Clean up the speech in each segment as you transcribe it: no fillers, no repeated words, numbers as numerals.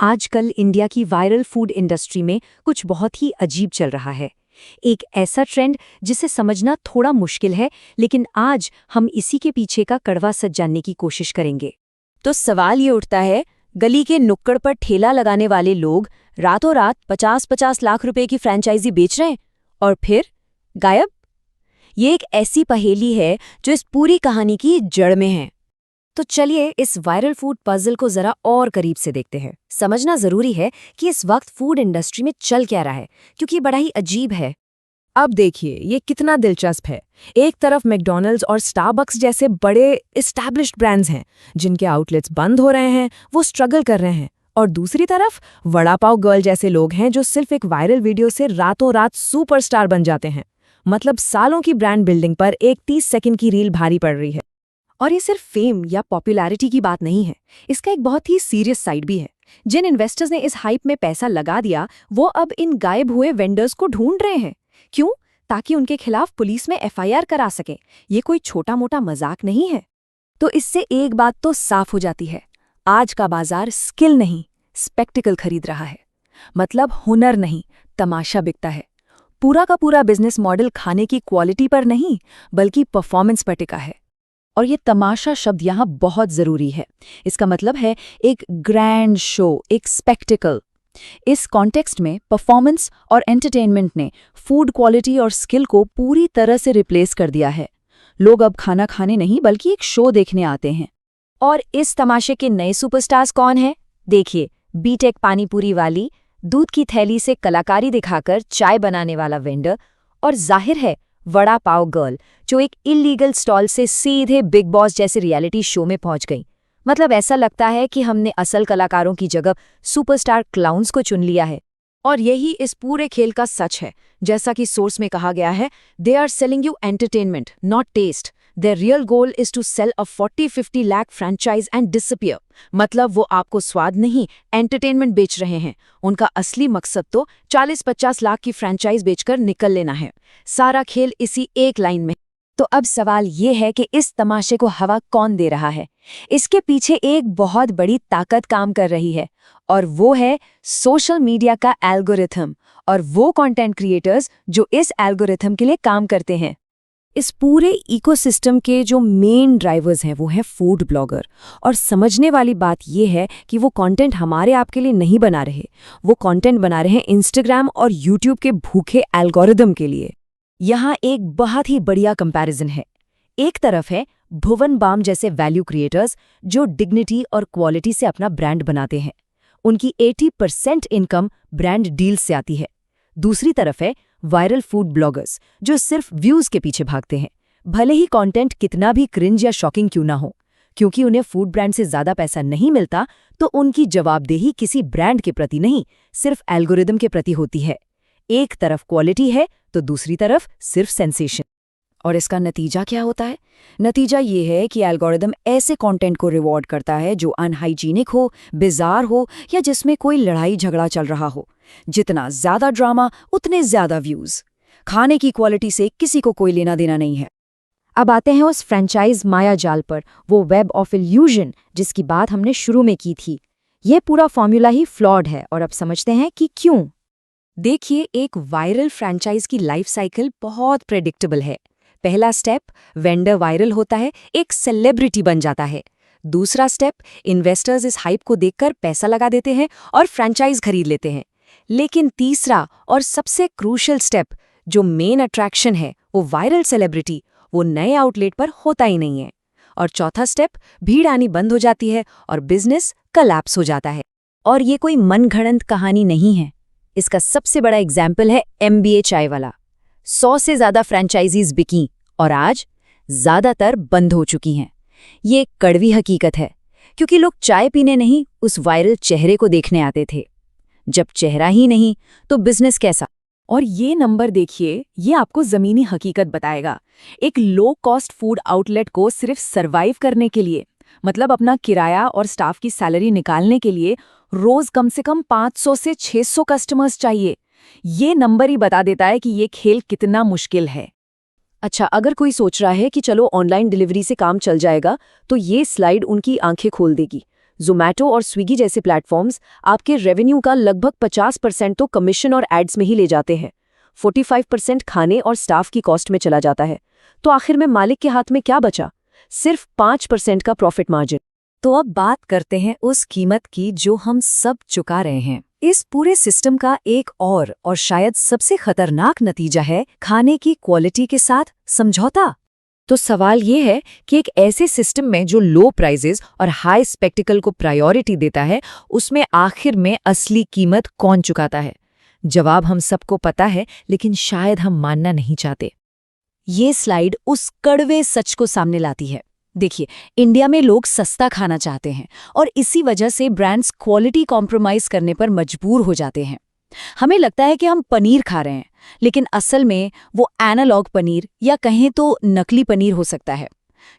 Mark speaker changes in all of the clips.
Speaker 1: आजकल इंडिया की viral food industry में कुछ बहुत ही अजीब चल रहा है। एक ऐसा ट्रेंड जिसे समझना थोड़ा मुश्किल है, लेकिन आज हम इसी के पीछे का कड़वा सच जानने की कोशिश करेंगे।
Speaker 2: तो सवाल ये उठता है, गली के नुक्कड़ पर ठेला लगाने वाले लोग रातों रात 50-50 लाख रुपए की फ्रेंचाइजी बेच रहे हैं और फिर गायब। ये एक ऐसी पहेली है जो इस पूरी कहानी की जड़ में है।
Speaker 1: तो चलिए इस वायरल फूड पजल को जरा और करीब से देखते हैं। समझना जरूरी है कि इस वक्त फूड इंडस्ट्री में चल क्या रहा है, क्योंकि ये बड़ा ही अजीब है।
Speaker 2: अब देखिए ये कितना दिलचस्प है। एक तरफ मैकडॉनल्ड्स और स्टारबक्स जैसे बड़े एस्टैब्लिश्ड ब्रांड्स हैं जिनके आउटलेट्स बंद हो रहे हैं, वो स्ट्रगल कर रहे हैं, और दूसरी तरफ वड़ा पाव गर्ल जैसे लोग हैं जो सिर्फ एक वायरल वीडियो से रातों रात सुपरस्टार बन जाते हैं। मतलब सालों की ब्रांड बिल्डिंग पर एक 30 सेकंड की रील भारी पड़ रही है।
Speaker 1: और ये सिर्फ फेम या पॉपुलैरिटी की बात नहीं है, इसका एक बहुत ही सीरियस साइड भी है। जिन इन्वेस्टर्स ने इस हाइप में पैसा लगा दिया, वो अब इन गायब हुए वेंडर्स को ढूंढ रहे हैं। क्यों? ताकि उनके खिलाफ पुलिस में एफआईआर करा सके। ये कोई छोटा मोटा मजाक नहीं है। तो इससे एक बात तो साफ हो जाती है, आज का बाजार स्किल नहीं, स्पेक्टिकल खरीद रहा है। मतलब हुनर नहीं, तमाशा बिकता है। पूरा का पूरा बिजनेस मॉडल खाने की क्वालिटी पर नहीं, बल्कि परफॉर्मेंस पर टिका है। और ये तमाशा शब्द यहाँ बहुत जरूरी है। इसका मतलब है एक ग्रैंड शो, एक स्पेक्टिकल। इस कॉन्टेक्स्ट में परफॉर्मेंस और एंटरटेनमेंट ने फूड क्वालिटी और स्किल को पूरी तरह से रिप्लेस कर दिया है। लोग अब खाना खाने नहीं बल्कि एक शो देखने आते हैं। और इस तमाशे के नए सुपरस्टार्स कौन हैं? देखिए, बीटेक पानीपुरी वाली, दूध की थैली से कलाकारी दिखाकर चाय बनाने वाला वेंडर, और जाहिर है वड़ा पाव गर्ल, जो एक इल्लीगल स्टॉल से सीधे बिग बॉस जैसे रियलिटी शो में पहुंच गई। मतलब ऐसा लगता है कि हमने असल कलाकारों की जगह सुपरस्टार क्लाउन्स को चुन लिया है। और यही इस पूरे खेल का सच है। जैसा कि सोर्स में कहा गया है, they are selling you entertainment, not test. Their real goal is to sell a 40-50 lakh franchise and disappear। मतलब वो आपको स्वाद नहीं, एंटरटेनमेंट बेच रहे हैं। उनका असली मकसद तो 40-50 लाख की फ्रेंचाइज बेचकर निकल लेना है। सारा खेल इसी एक लाइन में। तो अब सवाल ये है कि इस तमाशे को हवा कौन दे रहा है? इसके पीछे एक बहुत बड़ी ताकत काम कर रही है, और वो है सोशल मीडिया का एल्गोरिथम और वो कंटेंट क्रिएटर्स जो इस एल्गोरिथम के लिए काम करते हैं। इस पूरे इकोसिस्टम के जो मेन ड्राइवर्स हैं वो हैं फूड ब्लॉगर। और समझने वाली बात ये है कि वो कंटेंट हमारे आपके लिए नहीं बना रहे, वो कंटेंट बना रहे हैं इंस्टाग्राम और यूट्यूब के भूखे एल्गोरिदम के लिए। यहाँ एक बहुत ही बढ़िया कंपैरिजन है। एक तरफ है भुवन बाम जैसे वैल्यू क्रिएटर्स जो डिग्निटी और क्वालिटी से अपना ब्रांड बनाते हैं। उनकी 80% इनकम ब्रांड डील से आती है। दूसरी तरफ है वायरल फूड ब्लॉगर्स जो सिर्फ व्यूज के पीछे भागते हैं, भले ही कंटेंट कितना भी क्रिंज या शॉकिंग क्यों ना हो। क्योंकि उन्हें फूड ब्रांड से ज्यादा पैसा नहीं मिलता, तो उनकी जवाबदेही किसी ब्रांड के प्रति नहीं, सिर्फ एल्गोरिदम के प्रति होती है। एक तरफ क्वालिटी है तो दूसरी तरफ सिर्फ सेंसेशन। और इसका नतीजा क्या होता है? नतीजा ये है कि एल्गोरिदम ऐसे कंटेंट को रिवॉर्ड करता है जो अनहाइजीनिक हो, बिजार हो, या जिसमें कोई लड़ाई झगड़ा चल रहा हो। जितना ज्यादा ड्रामा उतने ज्यादा व्यूज। खाने की क्वालिटी से किसी को कोई लेना देना नहीं है। अब आते हैं उस फ्रेंचाइज माया जाल पर, वो वेब ऑफ इल्यूजन जिसकी बात हमने शुरू में की थी। ये पूरा फॉर्मूला ही फ्लॉड है, और अब समझते हैं कि क्यों। देखिए, एक वायरल फ्रेंचाइज की लाइफ साइकिल बहुत प्रेडिक्टेबल है। पहला स्टेप, वेंडर वायरल होता है, एक सेलिब्रिटी बन जाता है। दूसरा स्टेप, इन्वेस्टर्स इस हाइप को देखकर पैसा लगा देते हैं और फ्रेंचाइज खरीद लेते हैं। लेकिन तीसरा और सबसे क्रूशियल स्टेप, जो मेन अट्रैक्शन है, वो वायरल सेलिब्रिटी, वो नए आउटलेट पर होता ही नहीं है। और चौथा स्टेप, भीड़ आनी बंद हो जाती है और बिजनेस कोलैप्स हो जाता है। और ये कोई मनगढ़ंत कहानी नहीं है। इसका सबसे बड़ा एग्जाम्पल है MBA चाय वाला। 100 से ज्यादा फ्रेंचाइजीज बिकीं और आज ज्यादातर बंद हो चुकी हैं। ये कड़वी हकीकत है, क्योंकि लोग चाय पीने नहीं, उस वायरल चेहरे को देखने आते थे। जब चेहरा ही नहीं तो बिजनेस कैसा? और ये नंबर देखिए, ये आपको जमीनी हकीकत बताएगा। एक लो कॉस्ट फूड आउटलेट को सिर्फ सरवाइव करने के लिए, मतलब अपना किराया और स्टाफ की सैलरी निकालने के लिए, रोज कम से कम 500 से 600 कस्टमर्स चाहिए। ये नंबर ही बता देता है कि ये खेल कितना मुश्किल है। अच्छा, अगर कोई सोच रहा है कि चलो ऑनलाइन डिलीवरी से काम चल जाएगा, तो ये स्लाइड उनकी आंखें खोल देगी। ज़ोमैटो और स्विगी जैसे प्लेटफॉर्म्स आपके रेवेन्यू का लगभग 50% तो कमीशन और एड्स में ही ले जाते हैं। 45% खाने और स्टाफ की कॉस्ट में चला जाता है। तो आखिर में मालिक के हाथ में क्या बचा? सिर्फ 5% का प्रॉफिट मार्जिन।
Speaker 2: तो अब बात करते हैं उस कीमत की जो हम सब चुका रहे हैं। इस पूरे सिस्टम का एक और शायद सबसे खतरनाक नतीजा है खाने की क्वालिटी के साथ समझौता। तो सवाल ये है कि एक ऐसे सिस्टम में जो लो प्राइजेस और हाई स्पेक्टिकल को प्रायोरिटी देता है, उसमें आखिर में असली कीमत कौन चुकाता है? जवाब हम सबको पता है, लेकिन शायद हम मानना नहीं चाहते।
Speaker 1: ये स्लाइड उस कड़वे सच को सामने लाती है। देखिए, इंडिया में लोग सस्ता खाना चाहते हैं और इसी वजह से ब्रांड्स क्वालिटी कॉम्प्रोमाइज करने पर मजबूर हो जाते हैं। हमें लगता है कि हम पनीर खा रहे हैं, लेकिन असल में वो एनालॉग पनीर या कहें तो नकली पनीर हो सकता है।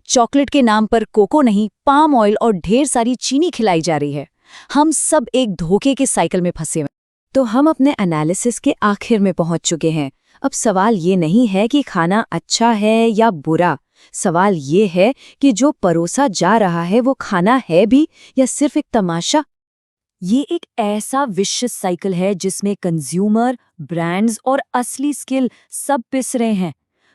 Speaker 1: चॉकलेट के नाम पर कोको नहीं, पाम ऑयल और ढेर सारी चीनी खिलाई जा रही है। हम सब एक धोखे के साइकिल में फंसे हुए।
Speaker 2: तो हम अपने एनालिसिस के आखिर में पहुंच चुके हैं। अब सवाल ये नहीं है कि खाना अच्छा है या बुरा, सवाल ये है कि जो परोसा जा रहा है वो खाना है भी या सिर्फ एक तमाशा। ये एक ऐसा विशियस साइकिल है जिसमें कंज्यूमर, ब्रांड्स और असली स्किल सब पिस रहे हैं।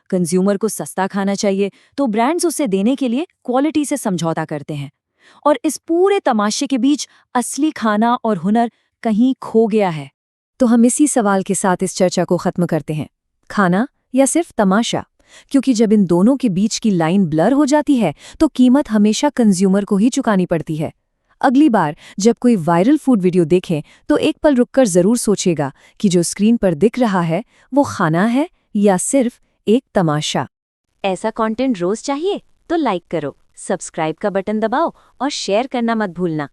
Speaker 2: कंज्यूमर को सस्ता खाना चाहिए तो ब्रांड्स उसे देने के लिए क्वालिटी से समझौता करते हैं, और इस पूरे तमाशे के बीच असली खाना और हुनर कहीं खो गया है। तो हम इसी सवाल के साथ इस चर्चा को खत्म करते हैं, खाना या सिर्फ तमाशा? क्योंकि जब इन दोनों के बीच की लाइन ब्लर हो जाती है तो कीमत हमेशा कंज्यूमर को ही चुकानी पड़ती है। अगली बार जब कोई वायरल फूड वीडियो देखें तो एक पल रुककर जरूर सोचेगा कि जो स्क्रीन पर दिख रहा है वो खाना है या सिर्फ एक तमाशा।
Speaker 1: ऐसा कंटेंट रोज चाहिए तो लाइक करो, सब्सक्राइब का बटन दबाओ और शेयर करना मत भूलना।